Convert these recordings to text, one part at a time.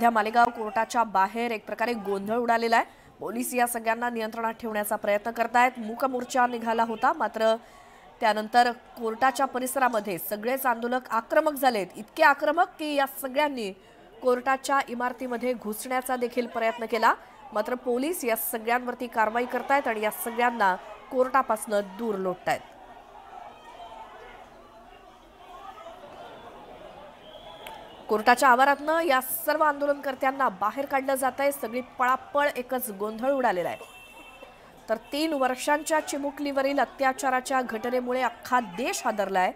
सध्या मालेगाव कोर्टाच्या बाहेर एक प्रकारे गोंधळ उडालेला आहे। पोलीस या सगळ्यांना नियंत्रणात ठेवण्याचा प्रयत्न करतायत। मूक मोर्चा निघाला होता, मात्र त्यानंतर कोर्टाच्या परिसरामध्ये सगळेच आंदोलक आक्रमक झालेत। इतके आक्रमक की या सगळ्यांनी कोर्टाच्या इमारतीमध्ये घुसण्याचा देखील प्रयत्न केला, मात्र पोलीस या सगळ्यांवरती कारवाई करतायत आणि या सगळ्यांना कोर्टापासून दूर लोटतायत। कोर्टाच्या आवारातनं या सर्व आंदोलनकर्त्यांना बाहेर काढलं जातंय। सगळी पळापळ, एकच गोंधळ उडालेला आहे। तर 3 वर्षांच्या चिमुकलीवरील अत्याचाराच्या घटनेमुळे अख्खा देश हादरलाय।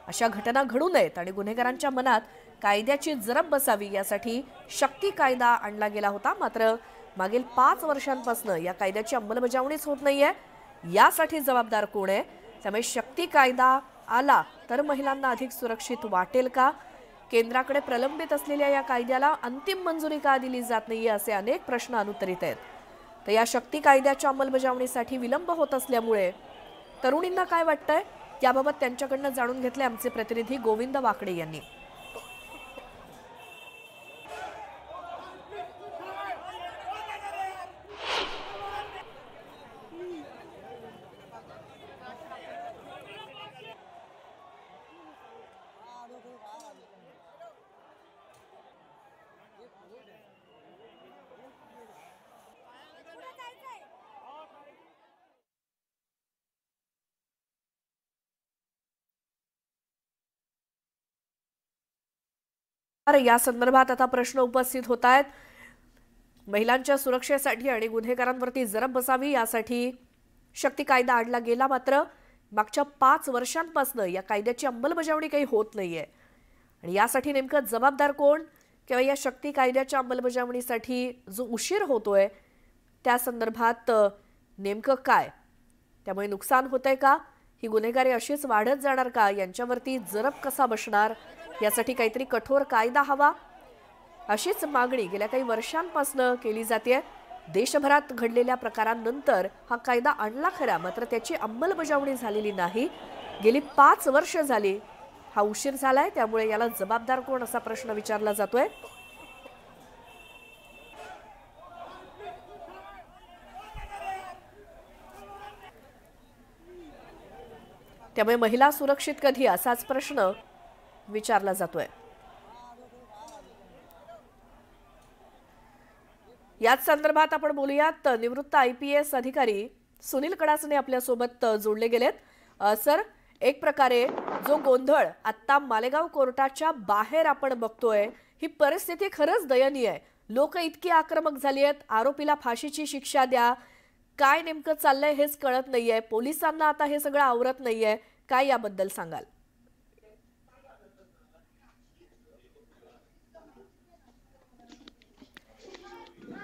अशा घटना घडू नयेत आणि गुन्हेगारांच्या मनात कायद्याची जरब बसावी यासाठी शक्ती कायदा आणला गेला होता, मात्र मागील 5 वर्षांपासून या कायद्याची अंमलबजावणीच होत नाहीये। यासाठी जबाबदार कोण आहे? त्यामुळे शक्ती कायदा आला तर महिलांना अधिक सुरक्षित वाटेल का? केंद्राकडे प्रलंबित असलेल्या या कायद्याला अंतिम मंजुरी का दिली जात नाहीये, असे अनेक प्रश्न अनुत्तरित आहेत। तर या शक्ती कायद्याच्या अंमलबजावणीसाठी विलंब होत असल्यामुळे तरुणींना काय वाटतंय याबाबत त्यांच्याकडनं जाणून घेतले आमचे प्रतिनिधी गोविंद वाकडे यांनी। या संदर्भात आता प्रश्न उपस्थित होत आहेत। महिलांच्या सुरक्षेसाठी आणि गुन्हेगारांवरती जरब बसावी यासाठी शक्ती कायदा आणला गेला, मात्र मागच्या 5 वर्षांपासून या कायद्याची अंमलबजावणी काही होत नाहीये। आणि यासाठी नेमकं जबाबदार कोण किंवा या शक्ती कायद्याच्या अंमलबजावणीसाठी जो उशीर होतोय त्या संदर्भात नेमकं काय? त्यामुळे नुकसान होतंय का? ही गुन्हेगारी अशीच वाढत जाणार का? यांच्यावरती जरब कसा बसणार? यासाठी काहीतरी कठोर कायदा हवा, अशीच मागणी गेल्या काही वर्षांपासून केली जाते। देशभरात घडलेल्या प्रकारांनंतर हा कायदा आणला खरा, मात्र त्याची अंमलबजावणी झालेली नाही। गेली 5 वर्ष झाली हा उशीर झालाय, त्यामुळे याला जबाबदार कोण असा प्रश्न विचारला जातोय। त्यामुळे महिला सुरक्षित कधी असाच प्रश्न विचारला जातोय। याच संदर्भात आपण बोलूयात। निवृत्त IPS अधिकारी सुनील कडासने आपल्या सोबत जोडले गेलेत। सर, एक प्रकारे जो गोंधळ आता मालेगाव कोर्टाच्या बाहेर आपण बघतोय, ही परिस्थिती खरंच दयनीय आहे। लोक इतकी आक्रमक झाली आहेत, आरोपीला फाशीची शिक्षा द्या, काय नेमकं चाललंय हेच कळत नाहीये। पोलिसांना आता हे सगळं आवरत नाहीये, काय याबद्दल सांगाल?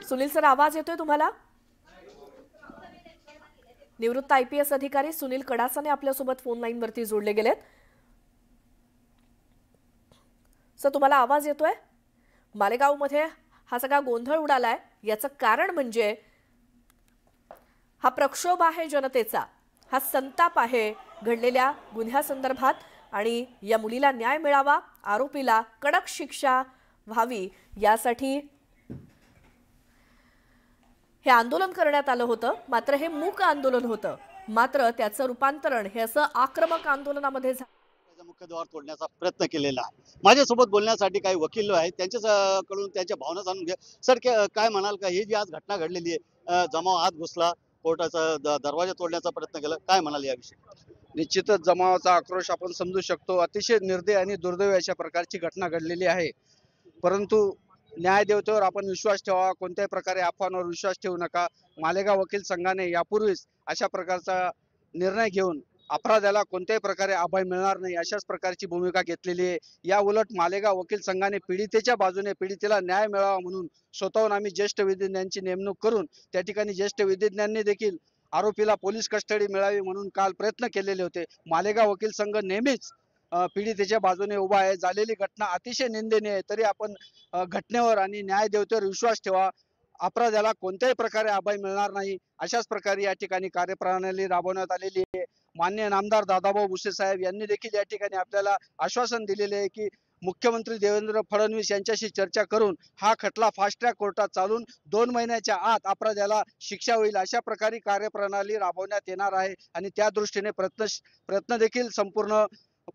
सुनील सर, आवाज येतोय तुम्हाला? निवृत्त IPS अधिकारी सुनील कडासने आपल्यासोबत फोन लाईन वरती जोडले गेलेत। सर, तुम्हाला आवाज येतोय? मालेगाव मध्ये हा सगळा गोंधळ उडालाय, याचं कारण म्हणजे हा प्रक्षोभ आहे जनतेचा, हा संताप आहे घडलेल्या गुन्ह्यासंदर्भात आणि या मुलीला न्याय मिळावा, आरोपीला कडक शिक्षा व्हावी यासाठी हे आंदोलन करण्यात आलं होतं। मात्र हे मूक आंदोलन होतं, मात्र त्याचं रूपांतरण हे असं आक्रमक आंदोलनामध्ये झालं। मुख्यद्वार तोडण्याचा प्रयत्न केलेला आहे। माझ्यासोबत बोलण्यासाठी काही वकील आहेत, त्यांच्याकडून त्यांच्या भावना जाणून घ्या। सर, काय म्हणाल का? ही जी आज घटना घडलेली आहे, जमाव आत घुसला, कोर्टाचा दरवाजा तोडण्याचा प्रयत्न केला, काय म्हणाल याविषयी? निश्चितच जमावाचा आक्रोश आपण समजू शकतो। अतिशय निर्दय आणि दुर्दैव अशा प्रकारची घटना घडलेली आहे, परंतु न्यायदेवतेवर आपण विश्वास ठेवा, कोणत्याही प्रकारे अफवांवर विश्वास ठेवू नका। मालेगाव वकील संघाने यापूर्वीच अशा प्रकारचा निर्णय घेऊन अपराधाला कोणत्याही प्रकारे अभय मिळणार नाही अशाच प्रकारची भूमिका घेतलेली आहे। या उलट मालेगाव वकील संघाने पीडितेच्या बाजूने, पीडितेला न्याय मिळावा म्हणून स्वतःहून आम्ही ज्येष्ठ विधिज्ञांची नेमणूक करून त्या ठिकाणी ज्येष्ठ विधिज्ञांनी देखील आरोपीला पोलीस कस्टडी मिळावी म्हणून काल प्रयत्न केलेले होते। मालेगाव वकील संघ नेहमीच पीडितेच्या बाजूने उभा आहे। झालेली घटना अतिशय निंदनीय आहे, तरी आपण घटनेवर आणि न्यायदेवतेवर विश्वास ठेवा। अपराधाला कोणत्याही प्रकारे अभय मिळणार नाही अशाच प्रकारे या ठिकाणी कार्यप्रणाली राबवण्यात आलेली आहे। माननीय नामदार दादाभाऊ भुसे साहेब यांनी देखील या ठिकाणी आपल्याला आश्वासन दिलेले आहे की मुख्यमंत्री देवेंद्र फडणवीस यांच्याशी चर्चा करून हा खटला फास्ट ट्रॅक कोर्टात चालून 2 महिन्याच्या आत अपराध्याला शिक्षा होईल अशा प्रकारे कार्यप्रणाली राबवण्यात येणार आहे आणि त्या दृष्टीने प्रयत्न देखील संपूर्ण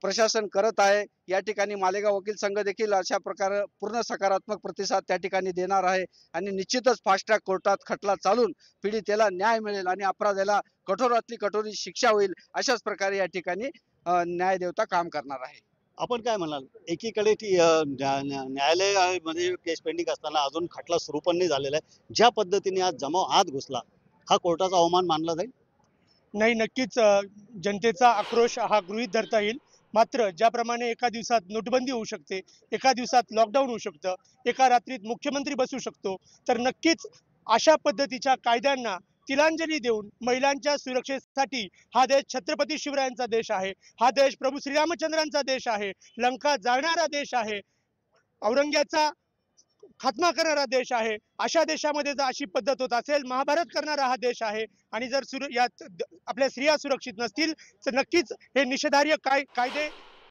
प्रशासन करत आहे। या ठिकाणी मालेगाव वकील संघ देखील अशा प्रकारे पूर्ण सकारात्मक प्रतिसाद त्या ठिकाणी देणार आहे आणि निश्चितच फास्ट ट्रॅक कोर्टात खटला चालून पीडितेला न्याय मिळेल आणि अपराध्याला कठोरातली कठोर शिक्षा होईल अशाच प्रकारे या ठिकाणी न्यायदेवता काम करणार आहे। आपण काय म्हणाल, एकीकडे न्यायालयामध्ये केस पेंडिंग असताना अजून खटला सुरू पण नाही झालेला आहे, ज्या पद्धतीने आज जमाव आत घुसला हा कोर्टाचा अवमान मानला जाईल? नाही, नक्कीच जनतेचा आक्रोश हा गृहीत धरता येईल। मात्र ज्याप्रमाणे एका दिवसात नोटबंदी होऊ शकते, एका दिवसात लॉकडाऊन होऊ शकतं, एका रात्रीत मुख्यमंत्री बसू शकतो, तर नक्कीच अशा पद्धतीच्या कायद्यांना तिलांजली देऊन महिलांच्या सुरक्षेसाठी हा देश छत्रपती शिवरायांचा देश आहे, हा देश प्रभू श्रीरामचंद्रांचा देश आहे, लंका जाळणारा देश आहे, औरंग्याचा खात्मा करणारा देश आहे। अशा देशामध्ये जर अशी पद्धत होत असेल, महाभारत करणारा हा देश आहे आणि जर यात आपल्या स्त्रिया सुरक्षित नसतील तर नक्कीच हे निषेधार्ह कायदे